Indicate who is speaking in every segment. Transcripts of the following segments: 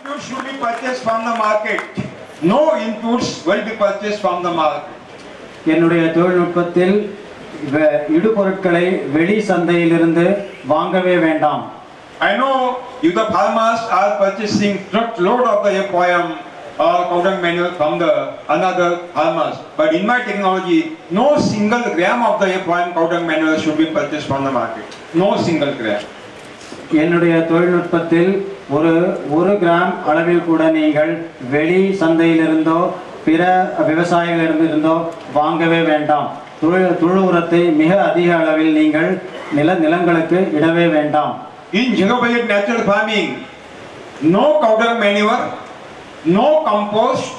Speaker 1: inputs should be purchased from the market. No inputs will be purchased from the market.
Speaker 2: என்னுடைய தொழில்நுட்பத்தில் இடுபொருட்களை வெளி சந்தையிலிருந்து வாங்கவே வேண்டாம்.
Speaker 1: I know you the farmers are purchasing truckload of the FOM or cotton manure from the another farmers, but in my technology, no single gram of the FOM cotton manure should be purchased from the market. No single gram.
Speaker 2: என்னுடைய தொழில்நுட்பத்தில் ஒரு gram அளவில் கூட நீங்கள் வெளி சந்தையிலிருந்தோ பிற விவசாயிகளிடமிருந்தோ வாங்கவே வேண்டாம். துளு உரத்தை மிக அதிக அளவில் நீங்கள் நிலங்களுக்கு இடவே வேண்டாம்.
Speaker 1: In zero budget natural farming, no powder manure, no compost,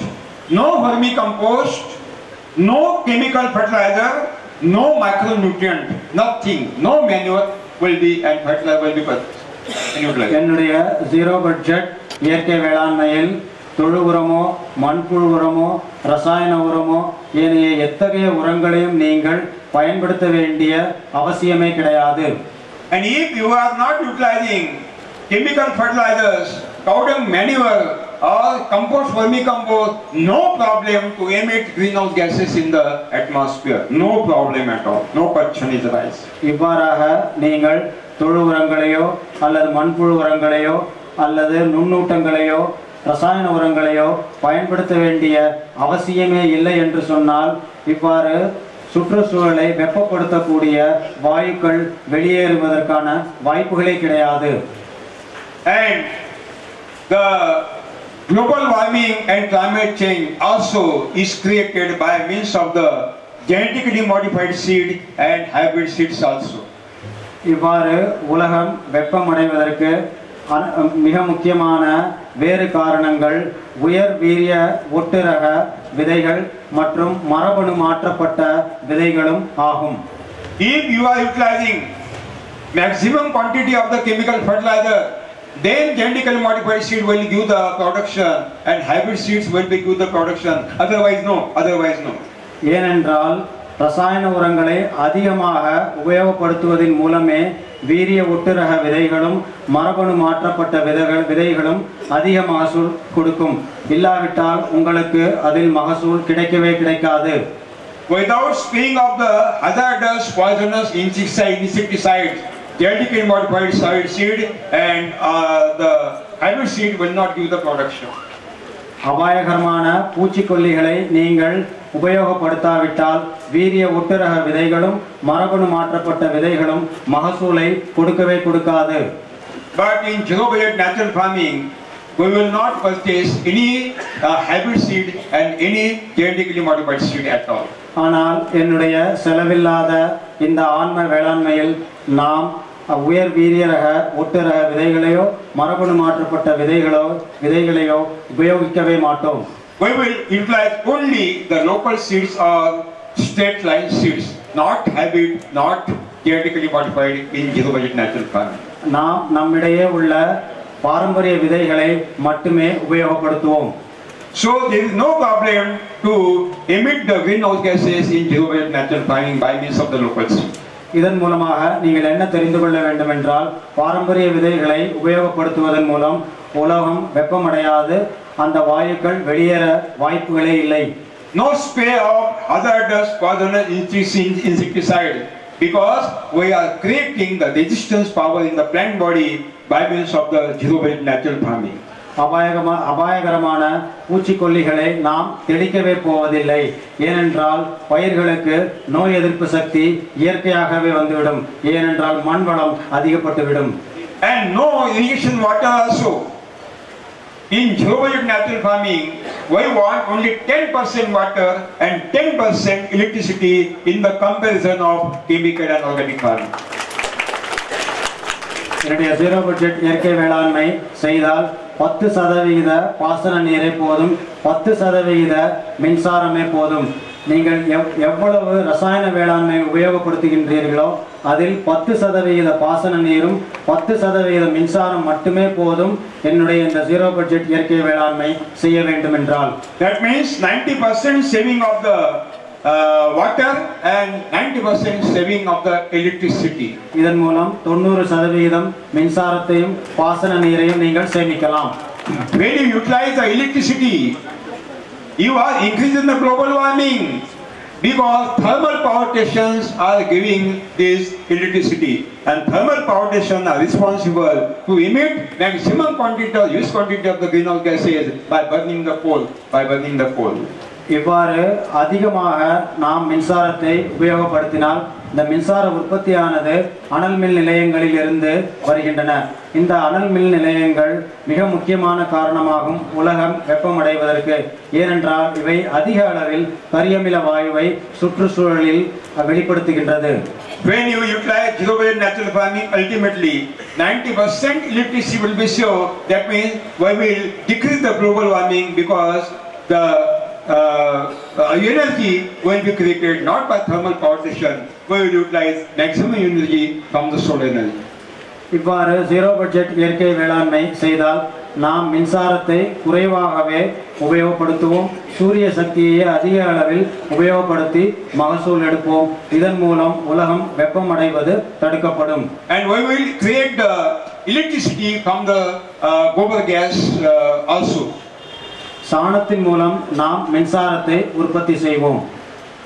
Speaker 1: no vermicompost, no chemical fertilizer, no micronutrient, nothing, no manure will be and fertilizer will be purchased.
Speaker 2: என்னுடைய ஜீரோ பட்ஜெட் இயற்கை வேளாண்மையில் தொழு உரமோ மண்புழு உரமோ ரசாயன உரமோ ஏனைய எத்தகைய உரங்களையும் நீங்கள் பயன்படுத்த வேண்டிய அவசியமே கிடையாது.
Speaker 1: And if you are not utilizing chemical fertilizers, powder manure or compost vermicompost, no problem to emit greenhouse gases in the atmosphere. No problem at all. No question is arise.
Speaker 2: இவ்வாறாக நீங்கள் தொழு உரங்களையோ அல்லது மண்புழு உரங்களையோ அல்லது நுண்ணூட்டங்களையோ ரசாயன உரங்களையோ பயன்படுத்த வேண்டிய அவசியமே இல்லை என்று சொன்னால் இவ்வாறு சுற்றுச்சூழலை வெப்பப்படுத்தக்கூடிய வாயுக்கள் வெளியேறுவதற்கான வாய்ப்புகளே கிடையாது.
Speaker 1: And the global warming and climate change also is created by means of the genetically modified seed and hybrid seeds also.
Speaker 2: இவ்வாறு உலகம் வெப்பமடைவதற்கு மிக முக்கியமான வேறு காரணங்கள் உயர் வீரிய ஒட்டுரக விதைகள் மற்றும் மரபணு மாற்றப்பட்ட விதைகளும் ஆகும்.
Speaker 1: If you are utilizing maximum quantity of the chemical fertilizer, then genetically modified seed will give the production and hybrid seeds will be give the production. Otherwise no.
Speaker 2: ஏனென்றால் ரசாயன உரங்களை அதிகமாக உபயோகப்படுத்துவதன் மூலமே வீரிய ஒட்டுரக விதைகளும் மரபணு மாற்றப்பட்ட விதைகளும் அதிக மகசூல் கொடுக்கும். இல்லாவிட்டால் உங்களுக்கு அதில் மகசூல் கிடைக்கவே கிடைக்காது.
Speaker 1: Without spraying of the hazardous poisonous insecticides, genetically modified seed and the hybrid seed will not give the production.
Speaker 2: அபாயகரமான பூச்சிக்கொல்லிகளை நீங்கள் உபயோகப்படுத்தாவிட்டால் வீரிய ஒட்டுரக விதைகளும் மரபணு மாற்றப்பட்ட விதைகளும் மகசூலை கொடுக்கவே கொடுக்காது.
Speaker 1: But in zero budget natural farming, we will not purchase any hybrid seed and any genetically modified seed at all.
Speaker 2: ஆனால் என்னுடைய செலவில்லாத இந்த ஆன்ம வேளாண்மையில் நாம் உயர் வீரியரக ஒட்டுரக விதைகளையோ மரபணு மாற்றப்பட்ட விதைகளையோ உபயோகிக்கவே மாட்டோம்.
Speaker 1: We will utilize only the local seeds or straight line seeds, not hybrid, not genetically modified in zero budget natural farming.
Speaker 2: நாம் நம்மிடையே உள்ள பாரம்பரிய விதைகளை மட்டுமே உபயோகப்படுத்துவோம்.
Speaker 1: So there is no problem to emit the greenhouse gases in zero budget natural farming by means of the local seeds.
Speaker 2: இதன் மூலமாக நீங்கள் என்ன தெரிந்து கொள்ள வேண்டும் என்றால் பாரம்பரிய விதைகளை உபயோகப்படுத்துவதன் மூலம் உலகம் வெப்பமடையாது, அந்த வாயுக்கள் வெளியேற வாய்ப்புகளே இல்லை.
Speaker 1: No spray of hazardous poisonous insecticide, because we are creating the resistance power in the plant body by means of the zero budget natural farming.
Speaker 2: அபாயகரமான பூச்சிக்கொல்லிகளை நாம் தெளிக்கவே போவதில்லை. ஏனென்றால் பயிர்களுக்கு நோய் எதிர்ப்பு சக்தி இயற்கையாகவே வந்துவிடும். ஏனென்றால் மண் வளம் அதிகப்பட்டுவிடும்.
Speaker 1: And no irrigation water also. In zero budget natural farming, we want only 10% water and 10% electricity in the comparison of chemical and organic farming.
Speaker 2: என்னுடைய ஜீரோ பட்ஜெட் இயற்கை வேளாண்மை செய்தால் 10% பாசன நீரே போதும், 10% மின்சாரமே போதும். நீங்கள் எவ்வளவு ரசாயன வேளாண்மை உபயோகப்படுத்துகின்றீர்களோ அதில் 10% பாசன நீரும் 10% மின்சாரம் மட்டுமே போதும் என்னுடைய இந்த ஜீரோ பட்ஜெட் இயற்கை வேளாண்மை செய்ய வேண்டும் என்றால்.
Speaker 1: That means 90% saving of the water and 90% saving of the electricity.
Speaker 2: இதன் மூலம் 90% மின்சாரத்தையும் பாசன நீரையும் நீங்கள் சேமிக்கலாம்.
Speaker 1: when you utilize the electricity, you are increasing the global warming because thermal power stations are giving this electricity, and thermal power stations are responsible to emit maximum quantity or huge quantity of the greenhouse gases by burning the coal.
Speaker 2: இவ்வாறு அதிகமாக நாம் மின்சாரத்தை உபயோகப்படுத்தினால் இந்த மின்சார உற்பத்தியானது அனல் மின் நிலையங்களில் இருந்து வருகின்றன. இந்த அனல் மின் நிலையங்கள் மிக முக்கியமான காரணமாகும் உலகம் வெப்பமடைவதற்கு. ஏனென்றால் இவை அதிக அளவில் கரியமில வாயுவை சுற்றுச்சூழலில் வெளிப்படுத்துகின்றது.
Speaker 1: When you utilize zero waste natural farming, ultimately 90% electricity will be sure. That means we will decrease the global warming because the energy will be created not by thermal power station. We will utilize maximum energy from the solar energy.
Speaker 2: இவ்வாறு zero budget இயற்கை வேளாண்மை செய்தால் நாம் மின்சாரத்தை குறைவாகவே உபயோகப்படுத்துவோம், சூரிய சக்தியை அதிக அளவில் உபயோகப்படுத்தி மகசூல் எடுப்போம். இதன் மூலம் உலகம் வெப்பமடைவது தடுக்கப்படும்.
Speaker 1: And we will create the electricity from the gobar gas also.
Speaker 2: சாணத்தின் மூலம் நாம் மின்சாரத்தை உற்பத்தி செய்வோம்.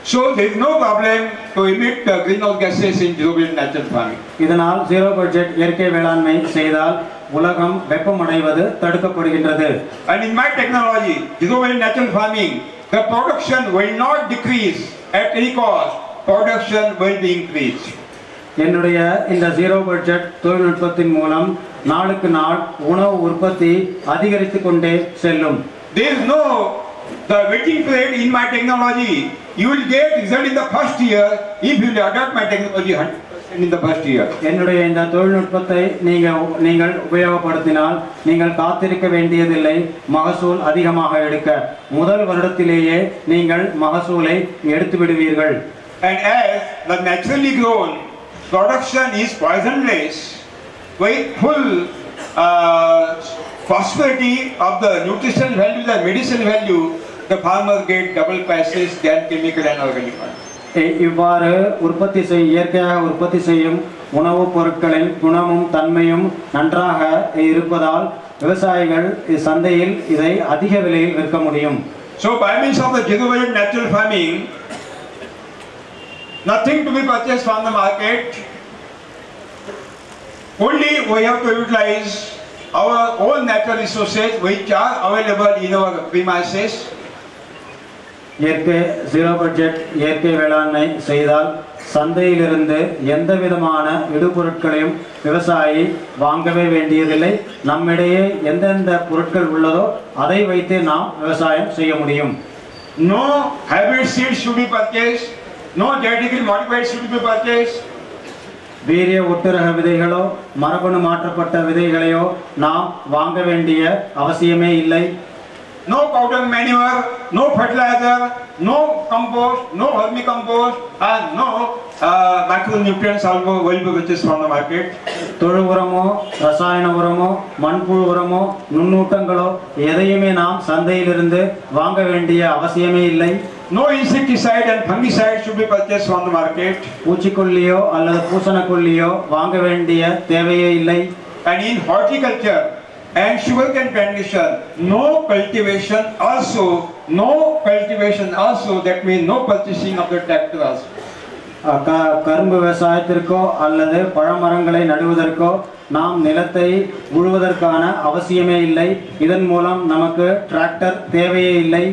Speaker 1: So there is no problem to emit greenhouse gases in zero waste natural farming.
Speaker 2: இதனால் ஜீரோ பட்ஜெட் இயற்கை வேளாண்மை செய்தால் உலகம் வெப்பமடைவது தடுக்கப்படுகின்றது.
Speaker 1: And in my technology, zero waste natural farming, the production will not decrease at any cost. Production will be increased.
Speaker 2: என்னுடைய இந்த zero budget தொழில்நுட்பத்தின் மூலம் நாளுக்கு நாள் உணவு உற்பத்தி அதிகரித்து கொண்டே செல்லும்.
Speaker 1: There is no the waiting period in my technology. You will get result in the first year if you adopt my technology 100% in the first year.
Speaker 2: என்னுடைய இந்த தொழில்நுட்பத்தை நீங்கள் உபயோகப்படுத்தினால் நீங்கள் காத்திருக்க வேண்டியதில்லை, மகசூல் அதிகமாக எடுக்க முதல் வருடத்திலேயே நீங்கள் மகசூலை எடுத்து விடுவீர்கள்.
Speaker 1: And as the naturally grown production is poisonless, with full prosperity of the nutritional value, the medicinal value, the farmers get double prices than chemical and organic one.
Speaker 2: இவ்வாறு இயற்கையாக உற்பத்தி செய்யும் உணவுப் பொருட்களின் குணமும் தன்மையும் நன்றாக இருப்பதால் விவசாயிகள் சந்தையில் இதை அதிக விலையில் விற்க முடியும்.
Speaker 1: So by means of the zero waste natural farming, nothing to be purchased from the market. Only we have to utilize our own natural resources which are available in our premises.
Speaker 2: இயற்கை zero budget இயற்கை வேளாண்மை செய்தால் சந்தையிலிருந்து எந்த விதமான இடுபொருட்களையும் விவசாயி வாங்கவே வேண்டியதில்லை. நம்மிடையே எந்தெந்த பொருட்கள் உள்ளதோ அதை வைத்து நாம் விவசாயம் செய்ய முடியும்.
Speaker 1: No hybrid seeds should be purchased. No genetically modified seeds should be purchased.
Speaker 2: வீரிய ஒட்டுரக விதைகளோ மரபணு மாற்றப்பட்ட விதைகளையோ நாம் வாங்க வேண்டிய அவசியமே இல்லை.
Speaker 1: No powder manure, no fertilizer, no compost, no vermicompost, and no micronutrients also will be purchased from the market.
Speaker 2: தொழு உரமோ ரசாயன உரமோ மண்புழு உரமோ நுண்ணூட்டங்களோ எதையுமே நாம் சந்தையிலிருந்து வாங்க வேண்டிய அவசியமே இல்லை.
Speaker 1: No insecticide and fungicide should be purchased from the market.
Speaker 2: பூச்சிக்கொல்லியோ அல்லது பூசணக்கொல்லியோ வாங்க வேண்டிய தேவையே இல்லை.
Speaker 1: And in horticulture and sugarcane plantation, no cultivation also, that means no purchasing of the tractors.
Speaker 2: கரும்பு விவசாயத்திற்கோ அல்லது பழமரங்களை நடுவதற்கோ நாம் நிலத்தை உழுவதற்கான அவசியமே இல்லை. இதன் மூலம் நமக்கு டிராக்டர் தேவையே இல்லை.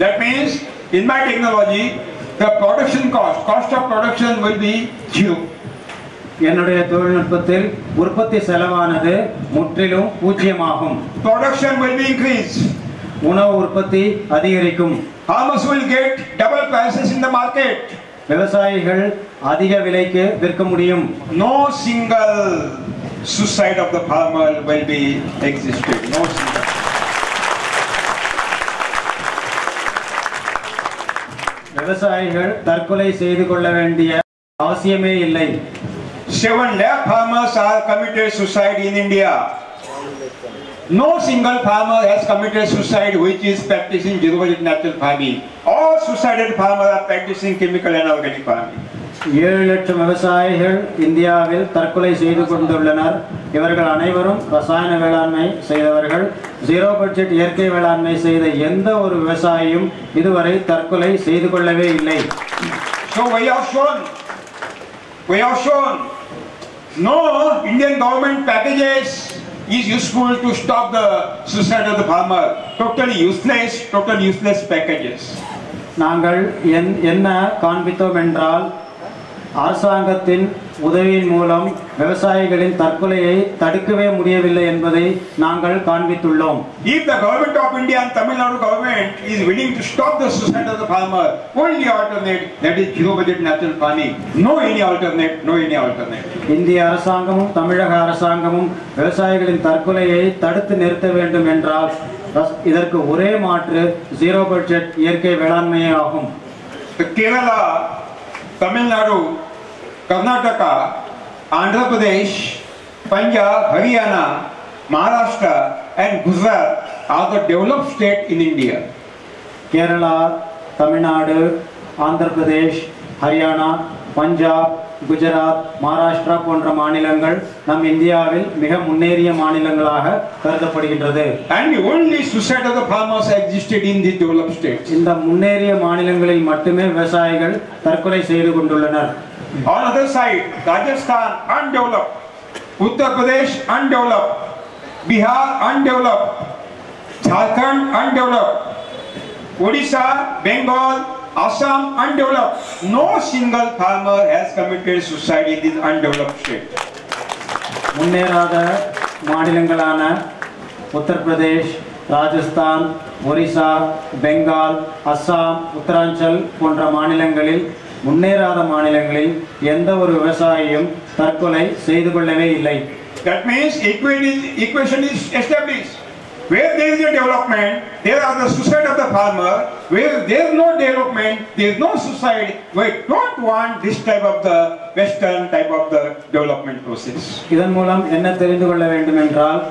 Speaker 1: That means in my technology the production cost of production will be zero.
Speaker 2: என்னுடைய தொழில்நுட்பத்தில் உற்பத்தி செலவானது முற்றிலும் பூஜ்ஜியமாகும்.
Speaker 1: Production will be increased.
Speaker 2: உணவு உற்பத்தி அதிகரிக்கும்.
Speaker 1: Farmers will get double prices in the market.
Speaker 2: விவசாயிகள் அதிக விலைக்கு விற்க முடியும்.
Speaker 1: No single suicide of the farmer will be existed. No single.
Speaker 2: விவசாயிகள் தற்கொலை செய்து கொள்ள வேண்டிய அவசியமே இல்லை.
Speaker 1: 7 lakh farmers are committed suicide in India. No single farmer has committed suicide which is practicing zero waste natural farming. All suicidal farmers are practicing chemical and organic farming.
Speaker 2: 7 லட்சம் விவசாயிகள் இந்தியாவில் தற்கொலை செய்து கொண்டுள்ளனர். இவர்கள் அனைவரும் ரசாயன வேளாண்மை செய்தவர்கள். ஜீரோ பட்ஜெட் இயற்கை வேளாண்மை செய்த எந்த ஒரு விவசாயியும் இதுவரை தற்கொலை செய்து கொள்ளவே இல்லை.
Speaker 1: So we have shown no Indian government packages is useful to stop the suicide of the farmer. Totally useless packages.
Speaker 2: நாங்கள் என்ன காண்பித்தோம் என்றால் அரசாங்கத்தின் உதவியின் மூலம் விவசாயிகளின் தற்கொலையை தடுக்கவே முடியவில்லை என்பதை நாங்கள் காண்பித்துள்ளோம்.
Speaker 1: If the government of India and Tamil Nadu government is willing to stop the suicide of the farmer, only alternate, that is zero budget natural farming. No any alternate.
Speaker 2: இந்திய அரசாங்கமும் தமிழக அரசாங்கமும் விவசாயிகளின் தற்கொலையை தடுத்து நிறுத்த வேண்டும் என்றால் இதற்கு ஒரே மாற்று ஜீரோ பட்ஜெட் இயற்கை வேளாண்மையே ஆகும்.
Speaker 1: Kerala, Tamil Nadu, Karnataka, Andhra Pradesh, Punjab, Haryana, Maharashtra and Gujarat are the developed state in India.
Speaker 2: Kerala, Tamil Nadu, Andhra Pradesh, Haryana, Punjab, Gujarat, Maharashtra போன்ற மாநிலங்கள் நம் இந்தியாவில் மிக முன்னேறிய மாநிலங்களாக கருதப்படுகின்றது.
Speaker 1: And the only suicide of the farmers existed in the developed states.
Speaker 2: இந்த முன்னேறிய மாநிலங்களில் மட்டுமே விவசாயிகள் தற்கொலை செய்து கொண்டுள்ளனர்.
Speaker 1: On other side, Rajasthan undeveloped, Uttar Pradesh undeveloped, Bihar undeveloped, Jharkhand undeveloped, Odisha, Bengal, Assam undeveloped. No single farmer has committed suicide in this undeveloped state.
Speaker 2: முன்னேறாத மாநிலங்களான Uttar Pradesh, Rajasthan, Orissa, Bengal, Assam, Uttaranchal போன்ற மாநிலங்களில் முன்னேறாத மாநிலங்களில் எந்த ஒரு விவசாயியும் தற்கொலை செய்து கொள்ளவே இல்லை.
Speaker 1: That means equation is established. Where there is a development, there are the suicide of the farmer. Where there is no development, there is no suicide. We don't want this type of the Western type of the development process.
Speaker 2: இதன் மூலம் என்ன தெரிந்து கொள்ள வேண்டும் என்றால்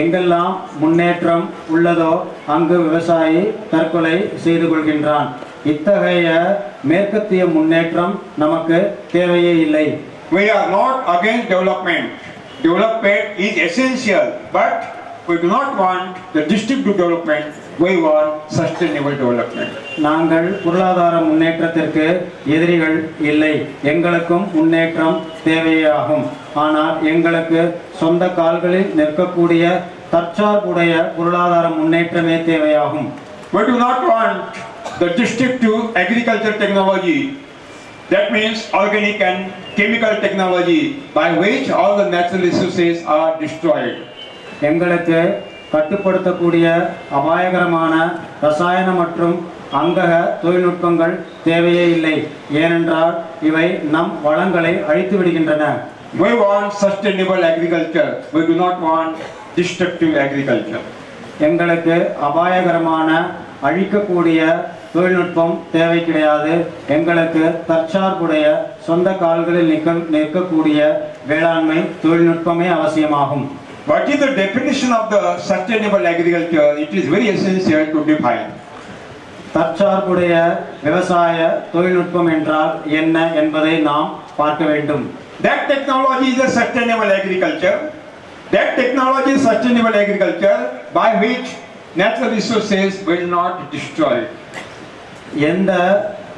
Speaker 2: எங்கெல்லாம் முன்னேற்றம் உள்ளதோ அங்கு விவசாயி தற்கொலை செய்து கொள்கின்றான். இத்தகைய மேற்கத்திய முன்னேற்றம் நமக்கு தேவையே இல்லை.
Speaker 1: We are not against development. Development is essential, but we do not want the distributive development. We want sustainable development.
Speaker 2: நாங்கள் பொருளாதார முன்னேற்றத்திற்கு எதிரிகள் இல்லை. எங்களுக்கும் முன்னேற்றம் தேவையாகும். ஆனால் எங்களுக்கு சொந்த கால்களில் நிற்கக்கூடிய தற்சார்புடைய பொருளாதார முன்னேற்றமே தேவையாகும்.
Speaker 1: We do not want the destructive agriculture technology. That means organic and chemical technology by which all the natural resources are destroyed.
Speaker 2: எங்களுக்கு கட்டுப்படுத்தக்கூடிய அபாயகரமான ரசாயன மற்றும் அங்கக தொழில்நுட்பங்கள் தேவையே இல்லை. ஏனென்றால் இவை நம் வளங்களை அழித்து விடுகின்றன.
Speaker 1: We want sustainable agriculture. We do not want destructive agriculture.
Speaker 2: எங்களுக்கு அபாயகரமான அழிக்கக்கூடிய தொழில்நுட்பம் தேவை கிடையாது. எங்களுக்கு தற்சார்புடைய சொந்த கால்களில் நிற்கக்கூடிய வேளாண்மை தொழில்நுட்பமே அவசியமாகும்.
Speaker 1: What is the definition of the sustainable agriculture? It is very essential to define.
Speaker 2: தற்சார்புடைய விவசாய தொழில்நுட்பம் என்றால் என்ன என்பதை நாம் பார்க்க வேண்டும்.
Speaker 1: That technology is a sustainable agriculture. That technology is sustainable agriculture by which natural resources will not destroy.
Speaker 2: எந்த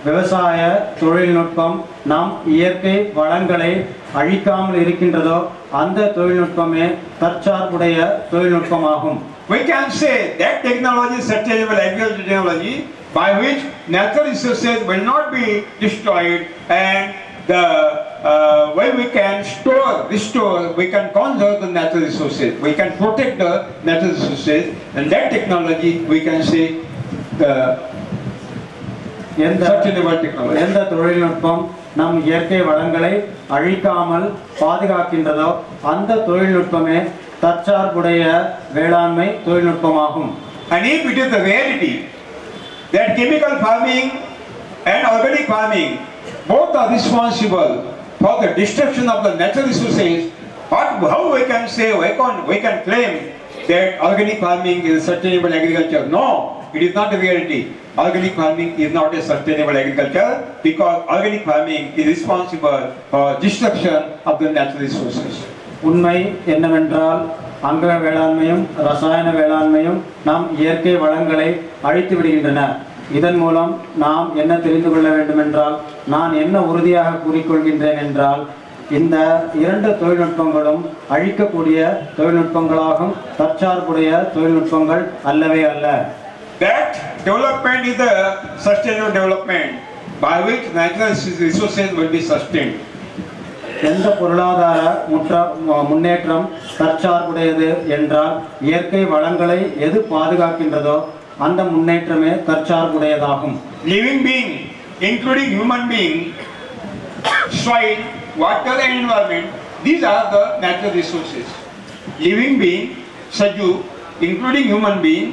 Speaker 2: விவசாய தொழில்நுட்பம் நம் இயற்கை வளங்களை அழிக்காமல் இருக்கின்றதோ அந்த தொழில்நுட்பமே தற்சார்புடைய தொழில்நுட்பமாகும்.
Speaker 1: We can say that technology is sustainable agriculture technology by which natural resources will not be destroyed, and the way we can restore, we can conserve the natural resources, we can protect the natural resources, and that technology we can say the sustainable technology.
Speaker 2: எந்த தொழில்நுட்பம் நம் இயற்கை வளங்களை அழிக்காமல் பாதுகாக்கின்றதோ அந்த தொழில்நுட்பமே தற்சார்புடைய வேளாண்மை தொழில்நுட்பமாகும்.
Speaker 1: And if it is the reality that chemical farming and organic farming both are responsible for the destruction of the natural resources, how we can say, we can claim that organic farming is sustainable agriculture? No, It is not a reality. Organic farming is not a sustainable agriculture because organic farming is responsible for destruction of the natural resources.
Speaker 2: உண்மை என்னவென்றால் அங்கக வேளாண்மையும் ரசாயன வேளாண்மையும் நம் இயற்கை வளங்களை அழித்து விடுகின்றன. இதன் மூலம் நாம் என்ன தெரிந்து கொள்ள வேண்டும் என்றால், நான் என்ன உறுதியாக கூறிக்கொள்கின்றேன் என்றால், இந்த இரண்டு தொழில்நுட்பங்களும் அழிக்கக்கூடிய தொழில்நுட்பங்களாகும், தற்சார்புடைய தொழில்நுட்பங்கள் அல்லவே அல்ல.
Speaker 1: That development is the sustainable development by which natural resources will be sustained.
Speaker 2: எந்த பொருளாதார முன்னேற்றம் தற்சார்புடையது என்றால், இயற்கை வளங்களை எது பாதுகாக்கின்றதோ அந்த முன்னேற்றமே தற்சார்புடையதாகும்.
Speaker 1: Living being, including human being, soil, water and environment, these are the natural resources. Living being, Saju, including human being,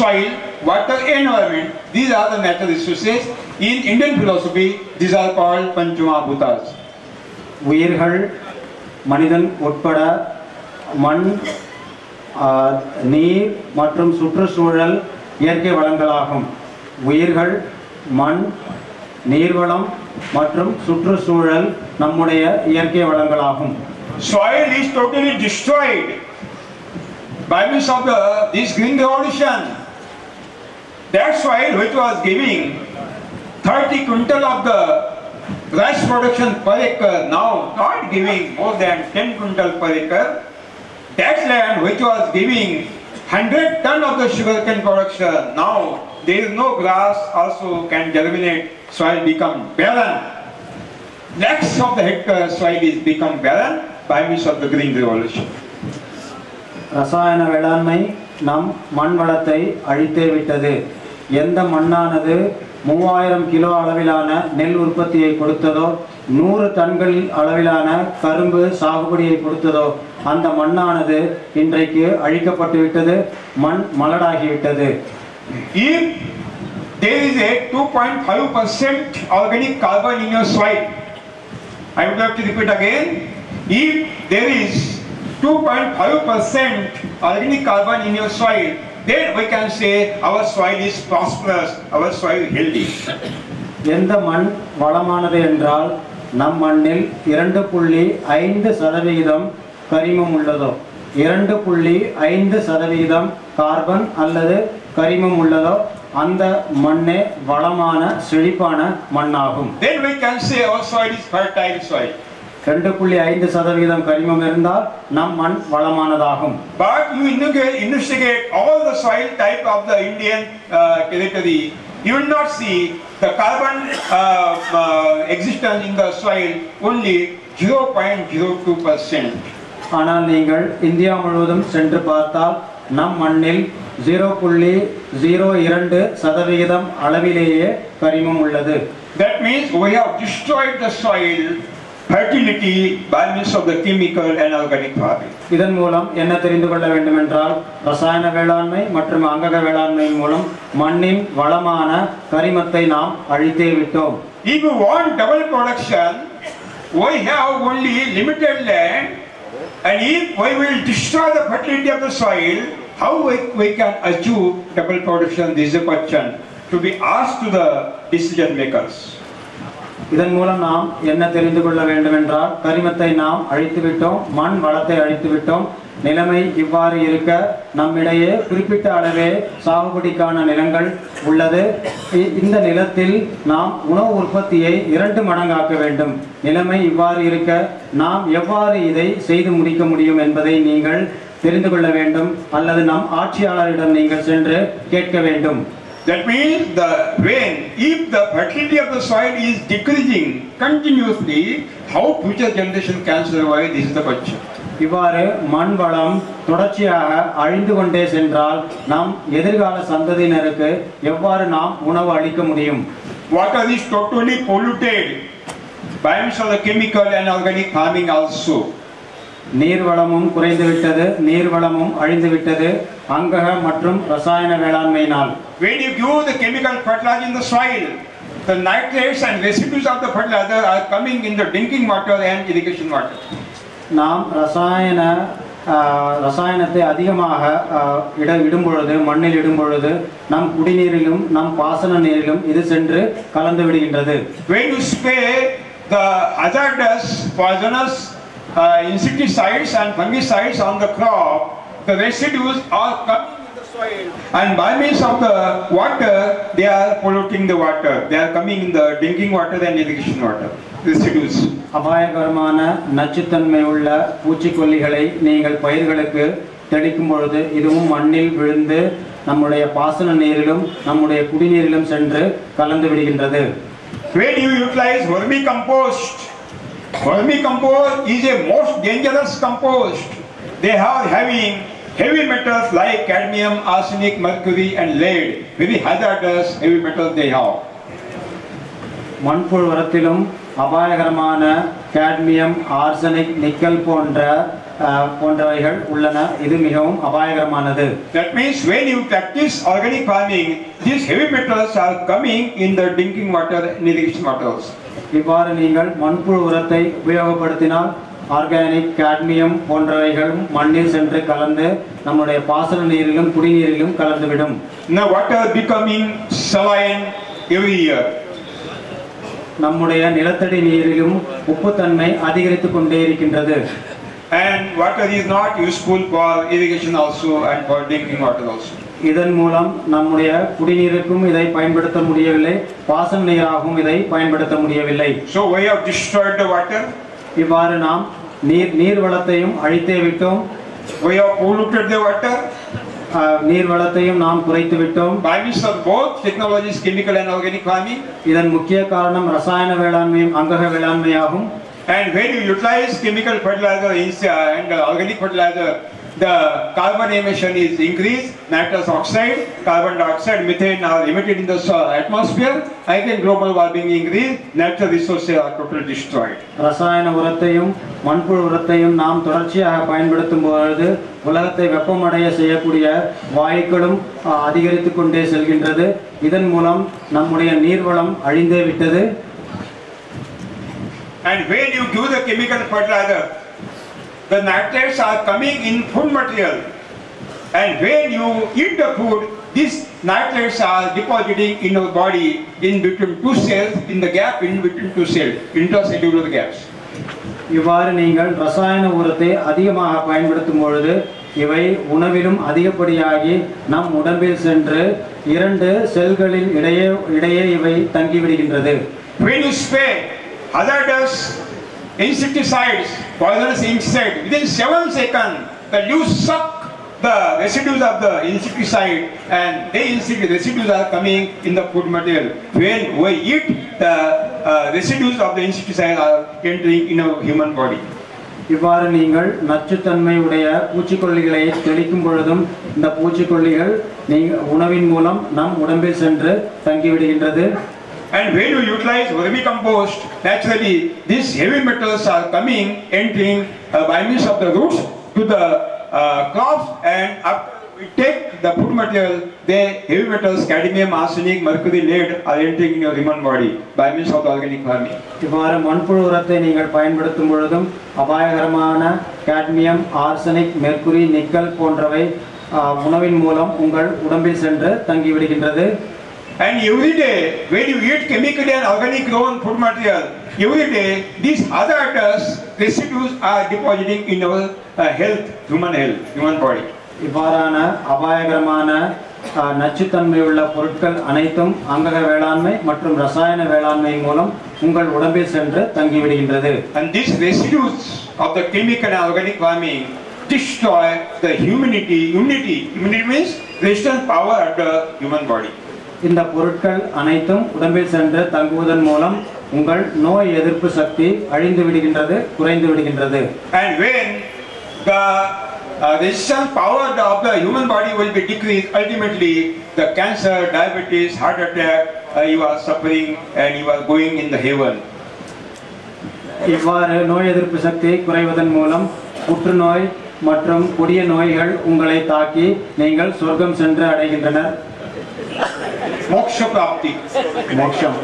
Speaker 1: soil, water and environment, these are the natural resources. In Indian philosophy, these are called Panchamahabhutas.
Speaker 2: உயிர்கள், மனிதன் உட்பட மண், நீர் மற்றும் சுற்றுச்சூழல் இயற்கை வளங்களாகும். உயிர்கள், மண், நீர்வளம் மற்றும் சுற்றுச்சூழல் நம்முடைய இயற்கை வளங்களாகும்.
Speaker 1: Soil is totally destroyed by means of this green revolution. That soil which was giving 30 quintal of the rice production per acre, now not giving more than 10 quintal per acre. That land which was giving 100 ton of the sugarcane production, now there is no grass also can germinate, soil become barren. Lakhs of the hectare soil is become barren by means of the green revolution.
Speaker 2: ரசாயன வேளாண்மை நம் மண் வளத்தை அழித்தே விட்டது. எந்த மண்ணானது 3000 kilo அளவிலான நெல் உற்பத்தியை கொடுத்ததோ, 100 டன்கள் அளவிலான கரும்பு சாகுபடியை கொடுத்ததோ, அந்த மண்ணானது இன்றைக்கு அழிக்கப்பட்டு விட்டது, மண் மலடாகிவிட்டது.
Speaker 1: If there is a 2.5% organic carbon in your soil, I would like to repeat again, if there is 2.5% organic carbon in your soil, then we can say our soil is prosperous, our soil is healthy.
Speaker 2: எந்த மண் வளமானது என்றால், நம் மண்ணில் 2.5% கரிமம் உள்ளதோ, 2.5% carbon அல்லது கரிமம் உள்ளதோ, அந்த மண்ணே வளமான செழிப்பான மண்ணாகும்.
Speaker 1: Then we can say our soil is fertile soil.
Speaker 2: 2.5% கரிமம் இருந்தால் நம் மண் வளமானதாகும்.
Speaker 1: But you investigate all the soil type of the Indian territory, you will not see the carbon existence in the soil only 0.02%.
Speaker 2: ஆனால் நீங்கள் India முழுவதும் சென்று பார்த்தால் நம் மண்ணில் 0.02% அளவிலேயே கரிமம் உள்ளது.
Speaker 1: That means we have destroyed the soil fertility by means of the chemical and organic farming.
Speaker 2: இதன் மூலம் என்ன தெரிந்து கொள்ள வேண்டும் என்றால், ரசாயன வேளாண்மை மற்றும் அங்கக வேளாண்மையின் மூலம் மண்ணின் வளமான கரிமத்தை நாம் அழித்தே விட்டோம்.
Speaker 1: If you want double production, we have only limited land, and if we will destroy the fertility of the soil, how we can achieve double production? This is a question to be asked to the decision makers.
Speaker 2: இதன் மூலம் நாம் என்ன தெரிந்து கொள்ள வேண்டும் என்றால், கரிமத்தை நாம் அழித்து விட்டோம், மண் வளத்தை அழித்து விட்டோம். நிலைமை இவ்வாறு இருக்க நம்மிடையே குறிப்பிட்ட அளவே சாகுபடிக்கான நிலங்கள் உள்ளது. இந்த நிலத்தில் நாம் உணவு உற்பத்தியை 2 மடங்காக்க வேண்டும். நிலைமை இவ்வாறு இருக்க நாம் எவ்வாறு இதை செய்து முடிக்க முடியும் என்பதை நீங்கள் தெரிந்து கொள்ள வேண்டும், அல்லது நம் ஆட்சியாளரிடம் நீங்கள் சென்று கேட்க வேண்டும்.
Speaker 1: That means if the fertility of the soil is decreasing continuously, how future generation can survive? This is the question.
Speaker 2: இவ்வாறு மண் வளம் தொடர்ச்சியாக அழிந்து கொண்டே சென்றால் நம் எதிர்கால சந்ததியினருக்கு எவ்வாறு நாம் உணவு அளிக்க முடியும்?
Speaker 1: Water is totally polluted by means of the chemical and organic farming also.
Speaker 2: நீர்வளமும் குறைந்துவிட்டது, நீர்வளமும் அழிந்துவிட்டது அங்கக மற்றும் ரசாயன வேளாண்மையினால்.
Speaker 1: When you give the chemical fertilizer in the soil, the nitrates and residues of the fertilizer are coming in the drinking water and irrigation water.
Speaker 2: நாம் ரசாயன ரசாயனத்தை அதிகமாக இடும் பொழுது, மண்ணில் இடும் பொழுது நம் குடிநீரிலும் நம் பாசன நீரிலும் இது சென்று கலந்து விடுகின்றது.
Speaker 1: When you spray the hazardous, poisonous insecticides and fungicides on the crop, the residues are coming in the soil, and by means of the water, they are polluting the water. They are coming in the drinking water and irrigation water. Residues.
Speaker 2: அபாயகரமான நச்சுத்தன்மை உள்ள பூச்சிக்கொல்லிகளை நீங்கள் பயிர்களுக்கு தெளிக்கும் பொழுது இதுவும் மண்ணில் விழுந்து நம்முடைய பாசன நீரிலும் நம்முடைய குடிநீரிலும் சென்று கலந்து விடுகின்றது.
Speaker 1: When you utilize vermicompost, vermicompost is a most dangerous compost. They are having heavy metals like cadmium, arsenic, mercury and lead. Very hazardous heavy metals they have.
Speaker 2: மண்புழு உரத்திலும் அபாயகரமான கேட்மியம், ஆர்சனிக், நிக்கல் போன்றவைகள் உள்ளன. இது மிகவும் அபாயகரமானது.
Speaker 1: That means when you practice organic farming, these heavy metals are coming in the drinking water and irrigation waters.
Speaker 2: இவ்வாறு நீங்கள் மண்புழு உரத்தை உபயோகப்படுத்தினால் ஆர்கானிக், கேட்மியம் போன்றவைகளும் மண்ணில் சென்று கலந்து நம்முடைய பாசன நீரிலும் குடிநீரிலும் கலந்துவிடும்.
Speaker 1: Now water becoming saline every year.
Speaker 2: நம்முடைய நிலத்தடி நீரிலும் உப்புத்தன்மை அதிகரித்துக் கொண்டே இருக்கின்றது.
Speaker 1: And water is not useful for irrigation also and for drinking water also.
Speaker 2: இதன் மூலம் நம்முடைய குடிநீருக்கும் இதை பயன்படுத்த முடியவில்லை, பாசன நீராகவும் இதை பயன்படுத்த முடியவில்லை.
Speaker 1: So we have destroyed the water.
Speaker 2: இவ்வாறு நாம் நீர் வளத்தையும் அழித்தே விட்டோம்.
Speaker 1: We have polluted the water.
Speaker 2: நீர் வளத்தையும் நாம் குறைத்து விட்டோம்.
Speaker 1: By means of both technologies, chemical and organic farming.
Speaker 2: இதன் முக்கிய காரணம் ரசாயன வேளாண்மையும் அங்கக வேளாண்மையாகும்.
Speaker 1: And when you utilize chemical fertilizer and organic fertilizer, the carbon emission is increased, nitrous oxide, carbon dioxide, methane are emitted in the atmosphere. Again, global warming increase, natural resources are totally destroyed.
Speaker 2: ரசாயன உரத்தையும் மண்புழு உரத்தையும் நாம் தொடர்ச்சியாக பயன்படுத்தும் பொழுது உலகத்தை வெப்பமடைய செய்யக்கூடிய வாயுக்களும் அதிகரித்துக் கொண்டே செல்கின்றது. இதன் மூலம் நம்முடைய நீர்வளம் அழிந்தே விட்டது.
Speaker 1: And when you give the chemical fertilizer, the nitrates are coming in food material, and when you eat the food, these nitrates are depositing in your body in between two cells, in the gap in between two cells, intracellular gaps.
Speaker 2: இவ்வாறு நீங்கள் ரசாயன உரத்தை அதிகமாக பயன்படுத்தும் பொழுது இவை உணவிலும் அதிகப்படியாகி நம் உடம்பில் சென்று இரண்டு செல்களின் இடையே இவை தங்கிவிடுகின்றது.
Speaker 1: When you spray hazardous insecticides, poisonous insects, within 7 seconds, that you suck the residues of the insecticide, and the residues are coming in the food material. When we eat, the residues of the insecticide are entering in our human body.
Speaker 2: இவ்வாறு நீங்கள் நச்சுத்தன்மை உடைய பூச்சிக்கொல்லிகளை தெளிக்கும் பொழுதும் இந்த பூச்சிக்கொல்லிகள் உணவின் மூலம் நம் உடம்பில் சென்று தங்கிவிடுகின்றது.
Speaker 1: And when you utilize vermicompost, naturally these heavy metals are coming, entering by means of the roots to the crops, and after we take the food material, the heavy metals, cadmium, arsenic, mercury, lead are entering in your human body by means of the organic farming.
Speaker 2: இவ்வாறு மண்புழு உரத்தை நீங்கள் பயன்படுத்தும் பொழுதும் அபாயகரமான cadmium, arsenic, mercury, nickel போன்றவை உணவின் மூலம் உங்கள் உடம்பில் சென்று தங்கிவிடுகின்றது.
Speaker 1: And every day, when you eat chemically and organic grown food material, every day these hazardous residues are depositing in our health, human body.
Speaker 2: இவ்வாறான அபாயகரமான நச்சுத்தன்மை உள்ள பொருட்கள் அனைத்தும் அங்கக வேளாண்மை மற்றும் ரசாயன வேளாண்மை மூலம் உங்கள் உடம்பில் சென்று தங்கிவிடுகின்றது.
Speaker 1: And these residues of the chemical and organic farming destroy the immunity. Immunity means resistance power of the human body.
Speaker 2: இந்த பொருட்கள் அனைத்தும் உடம்பில் சென்று தங்குவதன் மூலம் உங்கள் நோய் எதிர்ப்பு சக்தி அழிந்து விடுகின்றது, குறைந்து விடுகின்றது.
Speaker 1: And when the resistance power of the human body will be decreased, ultimately the cancer, diabetes, heart attack, you are suffering and you are going in the heaven.
Speaker 2: இவ்வாறு நோய் எதிர்ப்பு சக்தி குறைவதன் மூலம் புற்றுநோய் மற்றும் கொடிய நோய்கள் உங்களை தாக்கி நீங்கள் சொர்க்கம் சென்று அடைகின்றனர்.
Speaker 1: Moksha prapti.
Speaker 2: மோட்சம்.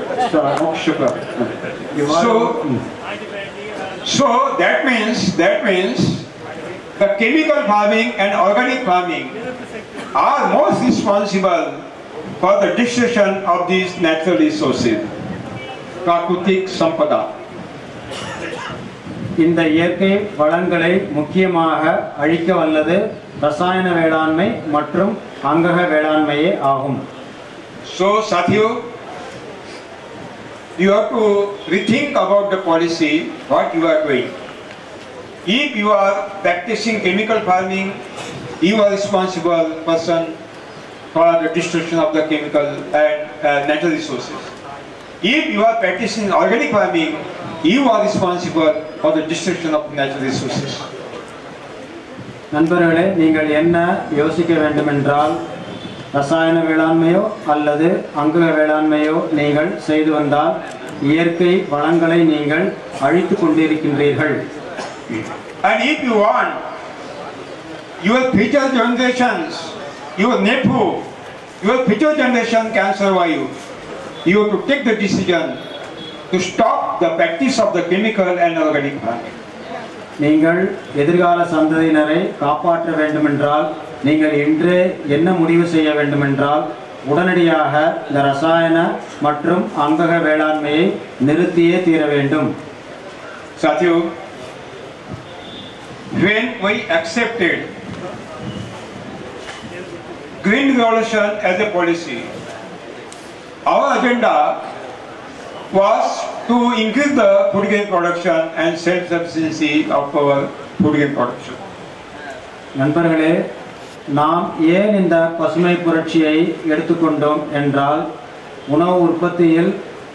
Speaker 1: So that means the chemical farming and organic farming are most responsible for the destruction of these natural resources, Prakriti Sampada.
Speaker 2: இந்த இயற்கை வளங்களை முக்கியமாக அழிக்க வல்லது ரசாயன வேளாண்மை மற்றும் அங்கக வேளாண்மையே ஆகும்.
Speaker 1: So, Sathiyo, you have to rethink about the policy, what you are doing. If you are practicing chemical farming, you are responsible person for the destruction of the chemical and natural resources. If you are practicing organic farming, you are responsible for the destruction of natural resources.
Speaker 2: நண்பர்களே, நீங்கள் என்ன யோசிக்க வேண்டுமென்றால் ரசாயன வேளாண்மையோ அல்லது அங்கக வேளாண்மையோ நீங்கள் செய்து வந்தால் இயற்கை வளங்களை நீங்கள் அழித்து கொண்டிருக்கின்றீர்கள்.
Speaker 1: And if you want your future generations, your nephew, your future generation can survive, you have to take the decision to stop the practice of the chemical and organic farming.
Speaker 2: நீங்கள் எதிர்கால சந்ததியினரை காப்பாற்ற வேண்டுமென்றால் நீங்கள் இன்றே என்ன முடிவு செய்ய வேண்டுமென்றால் உடனடியாக இந்த ரசாயன மற்றும் அங்கக வேளாண்மையை நிறுத்தியே தீர வேண்டும்.
Speaker 1: Sathiyo, when we accepted Green Revolution as a policy, our agenda was to increase the food grain production and self-sufficiency of our food grain production.
Speaker 2: நண்பர்களே, நாம் ஏன் இந்த பசுமை புரட்சியை எடுத்துக்கொண்டோம் என்றால் உணவு உற்பத்தியில்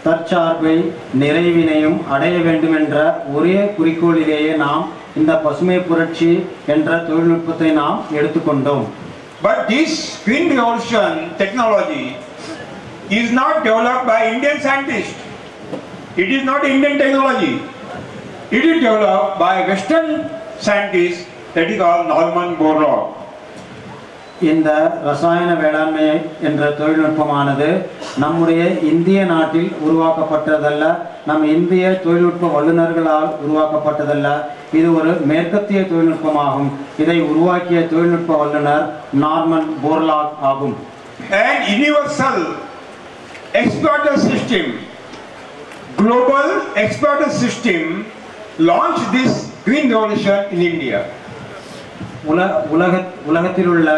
Speaker 2: தற்சார்பை நிறைவினையும் அடைய வேண்டும் என்ற ஒரே குறிக்கோளிலேயே நாம் இந்த பசுமை புரட்சி என்ற தொழில்நுட்பத்தை நாம் எடுத்துக்கொண்டோம்.
Speaker 1: But this Green Revolution technology is not developed by Indian scientists. It is not Indian technology. It is developed by Western scientists, that is called Norman Borlaug.
Speaker 2: இந்த ரசாயன வேளாண்மை என்ற தொழில்நுட்பமானது நம்முடைய இந்திய நாட்டில் உருவாக்கப்பட்டதல்ல, நம் இந்திய தொழில்நுட்ப வல்லுநர்களால் உருவாக்கப்பட்டதல்ல. இது ஒரு மேற்கத்திய தொழில்நுட்பமாகும். இதை உருவாக்கிய தொழில்நுட்ப வல்லுநர் நார்மன் போர்லாக் ஆகும்.
Speaker 1: And universal exploiter system, global exploiter system launched this Green Revolution in India.
Speaker 2: உலகத்தில் உள்ள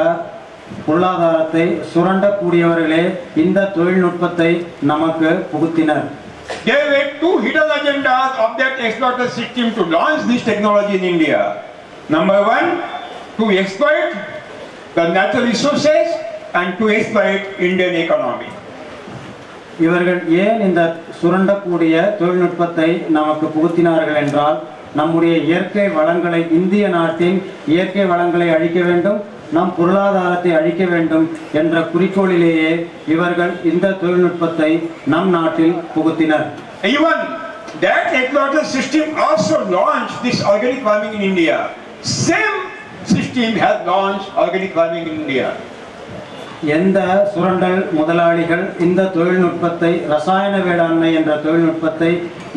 Speaker 2: பொருளாதாரத்தை சுரண்டக்கூடியவர்களே இந்த தொழில்நுட்பத்தை நமக்கு புகுத்தினர்.
Speaker 1: There were two hidden agendas of that exploiter system to launch this technology in India. Number one, to exploit the natural resources and to exploit Indian economy.
Speaker 2: இவர்கள் ஏன் இந்த சுரண்டக்கூடிய தொழில்நுட்பத்தை நமக்கு புகுத்தினார்கள் என்றால் நம்முடைய இயற்கை வளங்களை, இந்திய நாட்டின் இயற்கை வளங்களை அழிக்க வேண்டும், நம் பொருளாதாரத்தை அழிக்க வேண்டும் என்ற குறிக்கோளிலேயே இவர்கள் இந்த தொழில்நுட்பத்தை நம் நாட்டில் புகுத்தினர்.
Speaker 1: Even that exploiter system also launched this organic farming in India. Same system has launched organic farming in India.
Speaker 2: எந்த சுரண்டல் முதலாளிகள் இந்த தொழில்நுட்பத்தை, ரசாயன வேளாண்மை என்ற தொழில்நுட்பத்தை,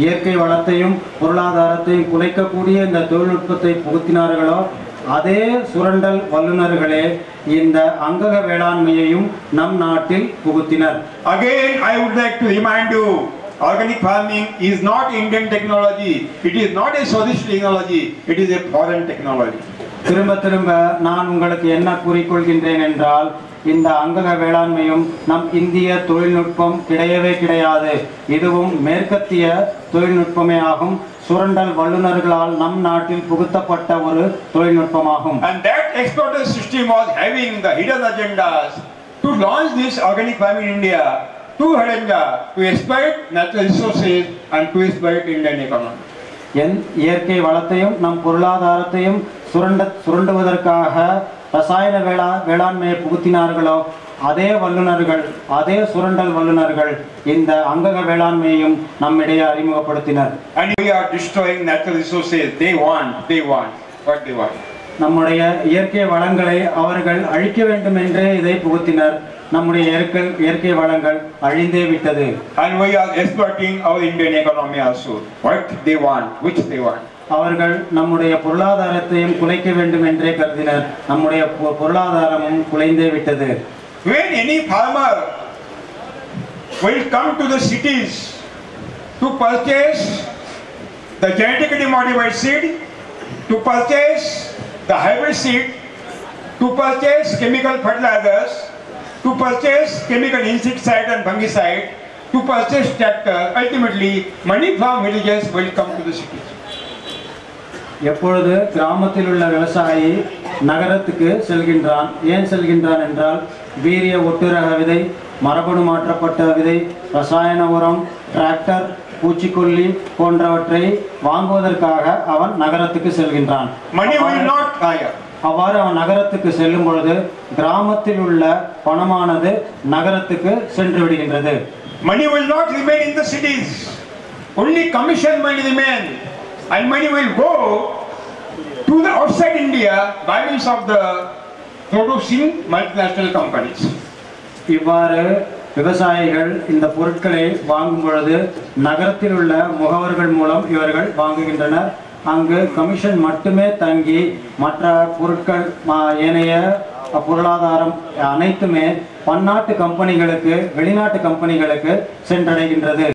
Speaker 2: இயற்கை வளத்தையும் பொருளாதாரத்தையும் குலைக்கக்கூடிய இந்த தொழில்நுட்பத்தை புகுத்தினார்களோ அதே சுரண்டல் வல்லுநர்களே இந்த அங்கக வேளாண்மையையும் நம் நாட்டில் புகுத்தினர்.
Speaker 1: Again, I would like to remind you, organic farming is not Indian technology. It is not a Swedish technology. It is a foreign technology.
Speaker 2: திரும்ப திரும்ப நான் உங்களுக்கு என்ன கூறிக்கொள்கின்றேன் என்றால் இந்த அங்கக வேளாண்மையும் நம் இந்திய தொழில்நுட்பம் கிடையவே கிடையாது. இதுவும் மேற்கத்திய தொழில்நுட்பமே ஆகும். சுரண்டல் வல்லுநர்களால் நம் நாட்டில் புகுத்தப்பட்ட ஒரு தொழில்நுட்பமாகும்.
Speaker 1: And that exploiter system was having the hidden agendas to launch this organic farming in India, to exploit natural resources and to exploit Indian economy.
Speaker 2: இயற்கை வளத்தையும் நம் பொருளாதாரத்தையும் சுரண்டுவதற்காக ரசாயன வேளாண்மையை புகுத்தினார்களோ அதே வல்லுநர்கள், அதே சுரண்டல் வல்லுநர்கள் இந்த அங்கக வேளாண்மையையும் நம்மிடையே அறிமுகப்படுத்தினர்.
Speaker 1: And we are destroying natural resources. They want what they want.
Speaker 2: நம்முடைய இயற்கை வளங்களை அவர்கள் அழிக்க வேண்டும் என்றே இதை புகுத்தினர். நம்முடைய இயற்கை வளங்கள் அழிந்தே விட்டது.
Speaker 1: And we are exploiting our Indian economy also. What they want, which they want.
Speaker 2: அவர்கள் நம்முடைய பொருளாதாரத்தையும் குலைக்க வேண்டும் என்றே கருதினர். நம்முடைய பொருளாதாரமும் குலைந்தே விட்டது.
Speaker 1: When any farmer will come to the cities to purchase the genetically modified seed, to purchase the hybrid seed, to purchase chemical fertilizers, to purchase chemical insecticide and fungicide, to purchase tractor, ultimately money from villages will come to the cities.
Speaker 2: எப்பொழுது கிராமத்தில் உள்ள விவசாயி நகரத்துக்கு செல்கின்றான். ஏன் செல்கின்றான் என்றால் வீரிய ஒட்டுரக விதை, மரபணு மாற்றப்பட்ட விதை, ரசாயன உரம், டிராக்டர், பூச்சிக்கொல்லி போன்றவற்றை வாங்குவதற்காக அவன் நகரத்துக்கு செல்கின்றான். அவ்வாறு அவன் நகரத்துக்கு செல்லும் பொழுது கிராமத்தில் உள்ள பணமானது நகரத்துக்கு சென்று விடுகின்றது.
Speaker 1: Money will not remain in the cities. Only commission will remain, and money will go to the outside India by means of the producing multinational companies.
Speaker 2: இவ்வாறு விவசாயிகள் இந்த பொருட்களை வாங்கும் பொழுது நகரத்தில் உள்ள முகவர்கள் மூலம் இவர்கள் வாங்குகின்றனர். அங்கு கமிஷன் மட்டுமே தங்கி மற்ற பொருட்கள் ஏனைய பொருளாதாரம் அனைத்துமே பன்னாட்டு கம்பெனிகளுக்கு, வெளிநாட்டு கம்பெனிகளுக்கு சென்றடைகின்றது.